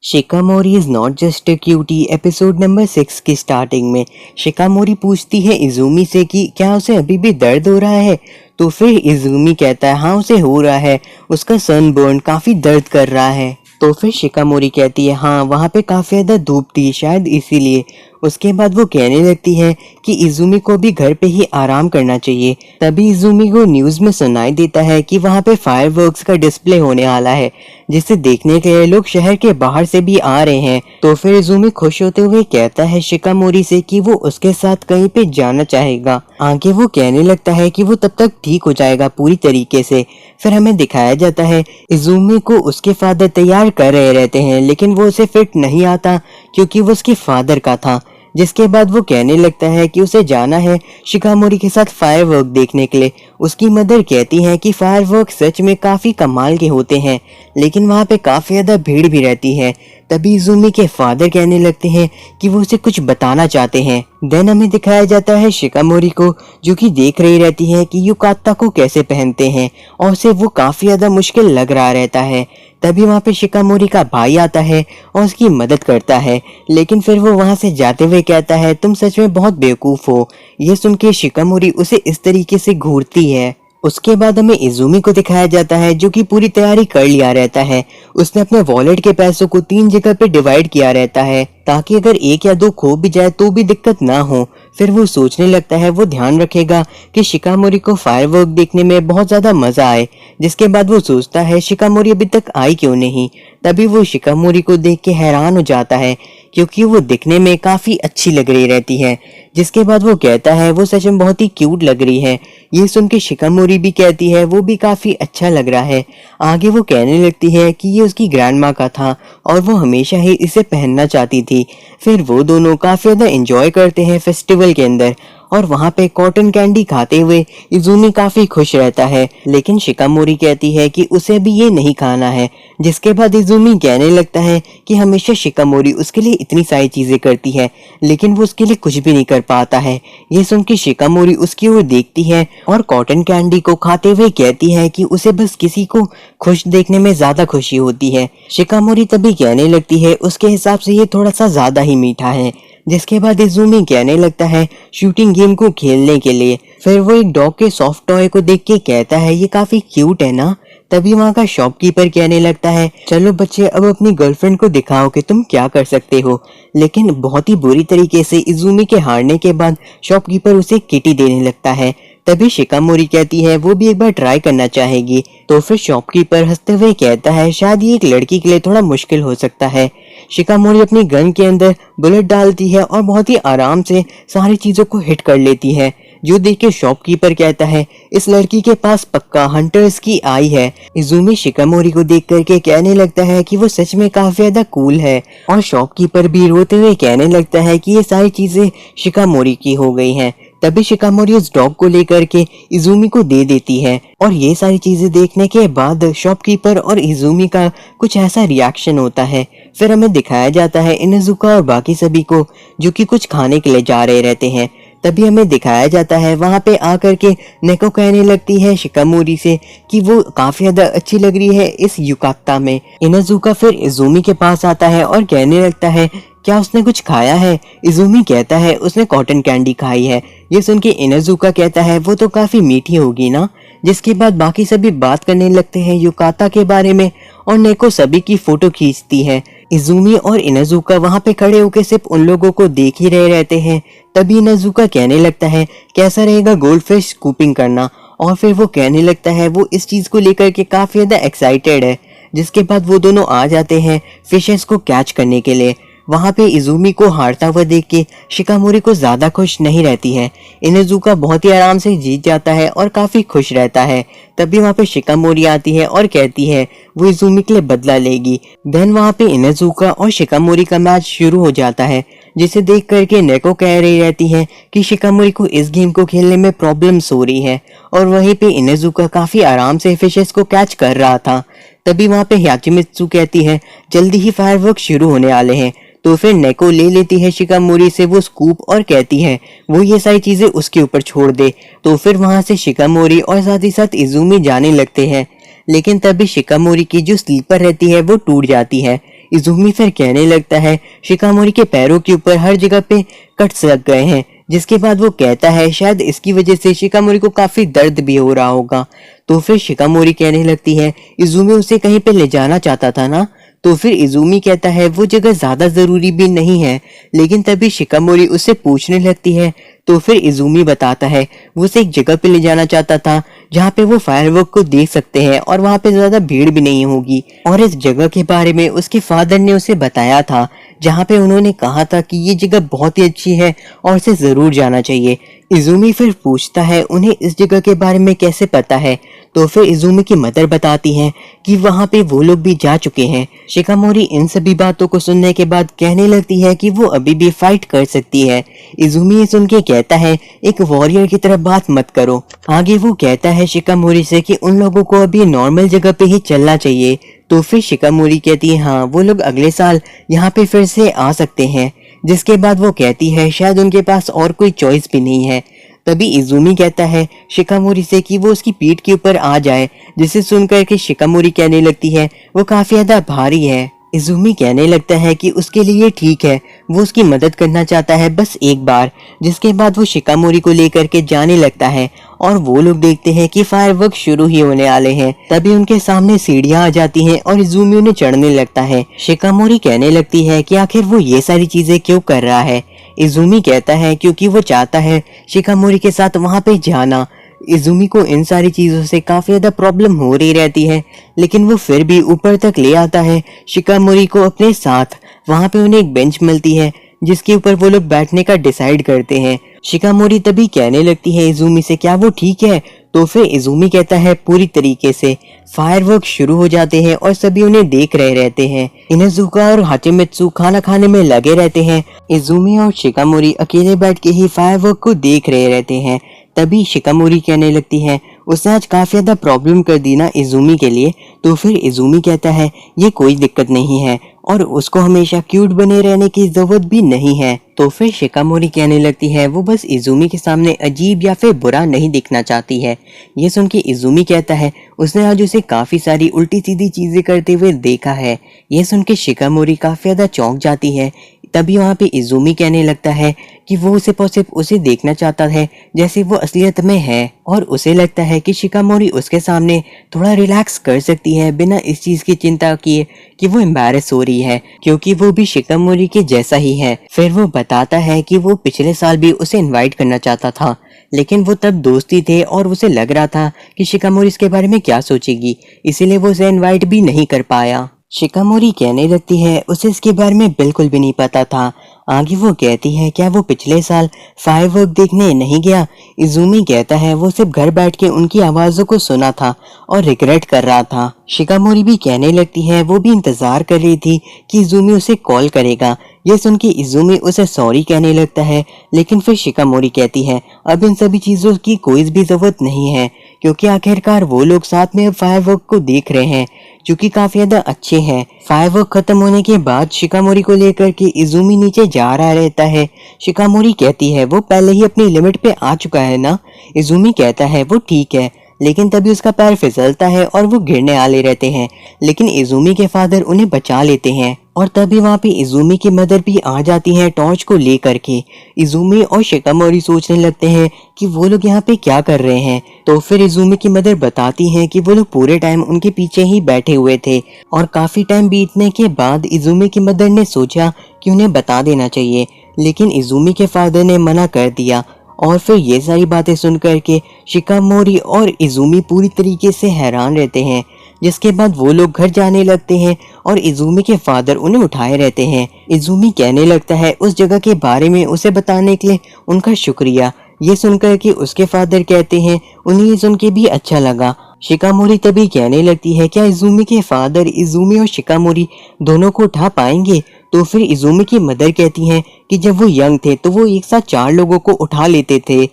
शिकामोरी is not just a cutie episode number 6 की starting में शिकामोरी पूछती है इज़ुमी से कि क्या उसे अभी भी दर्द हो रहा है। तो फिर इज़ुमी कहता है हाँ उसे हो रहा है, उसका सनबर्न काफी दर्द कर रहा है। तो फिर शिकामोरी कहती है हाँ वहाँ पे काफी ज्यादा धूप थी शायद इसीलिए। उसके बाद वो कहने लगती है कि इज़ुमी को भी घर पे ही आराम करना चाहिए। तभी इज़ुमी को न्यूज में सुनाई देता है कि वहाँ पे फायरवर्क्स का डिस्प्ले होने वाला है, जिसे देखने के लिए लोग शहर के बाहर से भी आ रहे हैं। तो फिर इज़ुमी खुश होते हुए कहता है शिकामोरी से कि वो उसके साथ कहीं पे जाना चाहेगा। आगे वो कहने लगता है कि वो तब तक ठीक हो जाएगा पूरी तरीके से। फिर हमें दिखाया जाता है इज़ुमी को उसके फादर तैयार कर रहे रहते हैं, लेकिन वो उसे फिट नहीं आता क्योंकि वो उसके फादर का था। जिसके बाद वो कहने लगता है कि उसे जाना है शिकामोरी के साथ फायरवर्क देखने के लिए। उसकी मदर कहती है कि फायरवर्क सच में काफी कमाल के होते हैं, लेकिन वहाँ पे काफी ज्यादा भीड़ भी रहती है। तभी इज़ुमी के फादर कहने लगते हैं कि वो उसे कुछ बताना चाहते हैं। देन हमें दिखाया जाता है शिकामोरी को, जो कि देख रही रहती है कि युकाता को कैसे पहनते हैं और उसे वो काफी ज्यादा मुश्किल लग रहा रहता है। तभी वहाँ पे शिकामोरी का भाई आता है और उसकी मदद करता है, लेकिन फिर वो वहाँ से जाते हुए कहता है तुम सच में बहुत बेवकूफ हो। ये सुन के शिकामोरी उसे इस तरीके से घूरती है। उसके बाद हमें इज़ुमी को दिखाया जाता है जो कि पूरी तैयारी कर लिया रहता है। उसने अपने वॉलेट के पैसों को 3 जगह पे डिवाइड किया रहता है ताकि अगर 1 या 2 खो भी जाए तो भी दिक्कत ना हो। फिर वो सोचने लगता है वो ध्यान रखेगा कि शिकामोरी को फायरवर्क देखने में बहुत ज्यादा मजा आए। जिसके बाद वो सोचता है शिकामोरी अभी तक आई क्यों नहीं। तभी वो शिकामोरी को देख के हैरान हो जाता है क्योंकि वो दिखने में काफी अच्छी लग रही रहती है। जिसके बाद वो कहता है वो सच में बहुत ही क्यूट लग रही है। ये सुन के शिकामोरी भी कहती है वो भी काफी अच्छा लग रहा है। आगे वो कहने लगती है कि ये उसकी ग्रैंड माँ का था और वो हमेशा ही इसे पहनना चाहती थी। फिर वो दोनों काफी ज्यादा एंजॉय करते हैं फेस्टिवल के अंदर और वहाँ पे कॉटन कैंडी खाते हुए इज़ुमी काफी खुश रहता है, लेकिन शिकामोरी कहती है कि उसे भी ये नहीं खाना है। जिसके बाद इज़ुमी कहने लगता है कि हमेशा शिकामोरी उसके लिए इतनी सारी चीजें करती है, लेकिन वो उसके लिए कुछ भी नहीं कर पाता है। ये सुन के शिकामोरी उसकी ओर देखती है और कॉटन कैंडी को खाते हुए कहती है कि उसे बस किसी को खुश देखने में ज्यादा खुशी होती है। शिकामोरी तभी कहने लगती है उसके हिसाब से ये थोड़ा सा ज्यादा ही मीठा है। जिसके बाद इज़ुमी कहने लगता है शूटिंग गेम को खेलने के लिए। फिर वो एक डॉग के सॉफ्ट टॉय को देख के कहता है ये काफी क्यूट है ना। तभी वहाँ का शॉपकीपर कहने लगता है चलो बच्चे अब अपनी गर्लफ्रेंड को दिखाओ कि तुम क्या कर सकते हो। लेकिन बहुत ही बुरी तरीके से इज़ुमी के हारने के बाद शॉपकीपर उसे किटी देने लगता है। तभी शिकामोरी कहती है वो भी एक बार ट्राई करना चाहेगी। तो फिर शॉपकीपर हंसते हुए कहता है शायद ये एक लड़की के लिए थोड़ा मुश्किल हो सकता है। शिकामोरी अपनी गन के अंदर बुलेट डालती है और बहुत ही आराम से सारी चीजों को हिट कर लेती है। जो देख के शॉपकीपर कहता है इस लड़की के पास पक्का हंटर्स की आई है। इज़ुमी शिकामोरी को देख करके कहने लगता है कि वो सच में काफी ज्यादा कूल है और शॉपकीपर भी रोते हुए कहने लगता है कि ये सारी चीजें शिकामोरी की हो गई हैं। तभी शिकामोरी उस डॉग को लेकर के इज़ुमी को दे देती है और ये सारी चीजें देखने के बाद शॉपकीपर और इज़ुमी का कुछ ऐसा रिएक्शन होता है। फिर हमें दिखाया जाता है इनुजुका और बाकी सभी को जो कि कुछ खाने के लिए जा रहे रहते हैं। तभी हमें दिखाया जाता है वहां पे आकर के नेको कहने लगती है शिकामोरी से कि वो काफी ज्यादा अच्छी लग रही है इस युकाता में। इनुजुका फिर इज़ुमी के पास आता है और कहने लगता है क्या उसने कुछ खाया है। इज़ुमी कहता है उसने कॉटन कैंडी खाई है। ये सुन के इनुजुका कहता है वो तो काफी मीठी होगी ना। जिसके बाद बाकी सभी बात करने लगते हैं युकाता के बारे में और नेको सभी की फोटो खींचती है। इज़ुमी और इनुजुका वहां पे खड़े होकर सिर्फ उन लोगों को देख ही रहे रहते हैं। तभी इनुजुका कहने लगता है कैसा रहेगा गोल्डफिश स्कूपिंग करना, और फिर वो कहने लगता है वो इस चीज को लेकर के काफी ज्यादा एक्साइटेड है। जिसके बाद वो दोनों आ जाते हैं फिशेस को कैच करने के लिए। वहां पे इज़ुमी को हारता हुआ देख के शिकामोरी को ज्यादा खुश नहीं रहती है। इनुजुका बहुत ही आराम से जीत जाता है और काफी खुश रहता है। तभी वहां पे शिकामोरी आती है और कहती है वो इज़ुमी के लिए बदला लेगी। देन वहां पे इनुजुका और शिकामोरी का मैच शुरू हो जाता है, जिसे देख करके नेको कह रही रहती है कि शिकामोरी को इस गेम को खेलने में प्रॉब्लम्स हो रही है और वहीं पे इनुजुका काफी आराम से फिशेस को कैच कर रहा था। तभी वहां पे याचिमित्सु कहती है जल्दी ही फायरवर्क शुरू होने वाले हैं। तो फिर नेको ले लेती है शिकामोरी से वो स्कूप और कहती है वो ये सारी चीजें उसके ऊपर छोड़ दे। तो फिर वहां से शिकामोरी और साथ ही साथ इज़ुमी जाने लगते हैं, लेकिन तभी शिकामोरी की जो स्लीपर रहती है वो टूट जाती है। इज़ुमी फिर कहने लगता है शिकामोरी के पैरों के ऊपर हर जगह पे कट्स लग गए हैं, जिसके बाद वो कहता है शायद इसकी वजह से शिकामोरी को काफी दर्द भी हो रहा होगा। तो फिर शिकामोरी कहने लगती है इज़ुमी उसे कहीं पे ले जाना चाहता था ना। तो फिर इज़ुमी कहता है वो जगह ज्यादा जरूरी भी नहीं है, लेकिन तभी शिकामोरी उससे पूछने लगती है। तो फिर इज़ुमी बताता है वो उसे एक जगह पे ले जाना चाहता था जहाँ पे वो फायरवर्क को देख सकते हैं और वहाँ पे ज्यादा भीड़ भी नहीं होगी, और इस जगह के बारे में उसके फादर ने उसे बताया था, जहाँ पे उन्होंने कहा था कि ये जगह बहुत ही अच्छी है और इसे जरूर जाना चाहिए। इज़ुमी फिर पूछता है उन्हें इस जगह के बारे में कैसे पता है। तो फिर इज़ुमी की मदर बताती हैं कि वहाँ पे वो लोग भी जा चुके हैं। शिकामोरी इन सभी बातों को सुनने के बाद कहने लगती है कि वो अभी भी फाइट कर सकती है। इज़ुमी ये सुन के कहता है एक वॉरियर की तरह बात मत करो। आगे वो कहता है शिकामोरी से कि उन लोगों को अभी नॉर्मल जगह पे ही चलना चाहिए। तो फिर शिकामोरी कहती है हाँ वो लोग अगले साल यहाँ पे फिर से आ सकते हैं, जिसके बाद वो कहती है शायद उनके पास और कोई चॉइस भी नहीं है। तभी इज़ुमी कहता है शिकामोरी से कि वो उसकी पीठ के ऊपर आ जाए, जिसे सुनकर के शिकामोरी कहने लगती है वो काफी ज्यादा भारी है। इज़ुमी कहने लगता है कि उसके लिए ठीक है, वो उसकी मदद करना चाहता है बस एक बार। जिसके बाद वो शिकामोरी को लेकर के जाने लगता है और वो लोग देखते हैं कि फायरवर्क शुरू ही होने वाले हैं। तभी उनके सामने सीढ़ियां आ जाती हैं और इज़ुमी उन्हें चढ़ने लगता है। शिकामोरी कहने लगती है कि आखिर वो ये सारी चीजें क्यों कर रहा है। इज़ुमी कहता है क्योंकि वो चाहता है शिकामोरी के साथ वहां पे जाना। इज़ुमी को इन सारी चीजों से काफी ज्यादा प्रॉब्लम हो रही रहती है, लेकिन वो फिर भी ऊपर तक ले आता है शिकामोरी को अपने साथ। वहां पे उन्हें एक बेंच मिलती है जिसके ऊपर वो लोग बैठने का डिसाइड करते हैं। शिकामोरी तभी कहने लगती है इज़ुमी से क्या वो ठीक है। तो फिर इज़ुमी कहता है पूरी तरीके से। फायरवर्क शुरू हो जाते हैं और सभी उन्हें देख रहे रहते हैं। इनाजुका और हाचिमित्सु खाना खाने में लगे रहते हैं। इज़ुमी और शिकामोरी अकेले बैठ के ही फायरवर्क को देख रहे रहते हैं। तभी शिकामोरी कहने लगती है उसने आज काफी ज्यादा प्रॉब्लम कर दी ना इज़ुमी के लिए। तो फिर इज़ुमी कहता है ये कोई दिक्कत नहीं है और उसको हमेशा क्यूट बने रहने की जरूरत भी नहीं है। तो फिर शिकामोरी कहने लगती है वो बस इज़ुमी के सामने अजीब या फिर बुरा नहीं दिखना चाहती है। ये सुन के इज़ुमी कहता है उसने आज उसे काफी सारी उल्टी सीधी चीजें करते हुए देखा है। ये सुन के शिकामोरी काफी ज्यादा चौंक जाती है। तभी वहाँ पे इज़ुमी कहने लगता है कि वो सिर्फ उसे देखना चाहता है जैसे वो असलियत में है, और उसे लगता है कि शिकामोरी उसके सामने थोड़ा रिलैक्स कर सकती है बिना इस चीज की चिंता किए कि वो एम्बैरेस हो रही है, क्योंकि वो भी शिकामोरी के जैसा ही है। फिर वो बताता है कि वो पिछले साल भी उसे इनवाइट करना चाहता था, लेकिन वो तब दोस्ती थे और उसे लग रहा था कि शिकामोरी इसके बारे में क्या सोचेगी, इसीलिए वो उसे इनवाइट भी नहीं कर पाया। शिकामोरी कहने लगती है उसे इसके बारे में बिल्कुल भी नहीं पता था। आगे वो कहती है क्या वो पिछले साल फायरवर्क देखने नहीं गया। इज़ुमी कहता है वो सिर्फ घर बैठ के उनकी आवाजों को सुना था और रिग्रेट कर रहा था। शिकामोरी भी कहने लगती है वो भी इंतजार कर रही थी कि इज़ुमी उसे कॉल करेगा। ये सुन के इज़ुमी उसे सॉरी कहने लगता है, लेकिन फिर शिकामोरी कहती है अब इन सभी चीजों की कोई भी जरूरत नहीं है, क्योंकि आखिरकार वो लोग साथ में फायरवर्क को देख रहे हैं जो कि काफी ज्यादा अच्छे हैं। फायरवर्क खत्म होने के बाद शिकामोरी को लेकर के इज़ुमी नीचे जा रहा रहता है। शिकामोरी कहती है वो पहले ही अपनी लिमिट पे आ चुका है ना। इज़ुमी कहता है वो ठीक है, लेकिन तभी उसका पैर फिसलता है और वो गिरने वाले रहते हैं, लेकिन इज़ुमी के फादर उन्हें बचा लेते हैं। और तभी वहाँ पे इज़ुमी की मदर भी आ जाती है टॉर्च को लेकर के। इज़ुमी और शिकामोरी सोचने लगते हैं कि वो लोग यहाँ पे क्या कर रहे हैं। तो फिर इज़ुमी की मदर बताती हैं कि वो लोग पूरे टाइम उनके पीछे ही बैठे हुए थे, और काफी टाइम बीतने के बाद इज़ुमी की मदर ने सोचा कि उन्हें बता देना चाहिए, लेकिन इज़ुमी के फादर ने मना कर दिया। और फिर ये सारी बातें सुन करके शिकामोरी और इज़ुमी पूरी तरीके से हैरान रहते हैं। जिसके बाद वो लोग घर जाने लगते हैं और इज़ुमी के फादर उन्हें उठाए रहते हैं। इज़ुमी कहने लगता है उस जगह के बारे में उसे बताने के लिए उनका शुक्रिया। ये सुनकर कि उसके फादर कहते हैं उन्हें ये सुन के भी अच्छा लगा। शिकामोरी तभी कहने लगती है क्या इज़ुमी के फादर इज़ुमी और शिकामोरी दोनों को उठा पाएंगे। तो फिर इज़ुमी की मदर कहती हैं कि जब वो यंग थे तो वो एक साथ 4 लोगों को उठा लेते थे।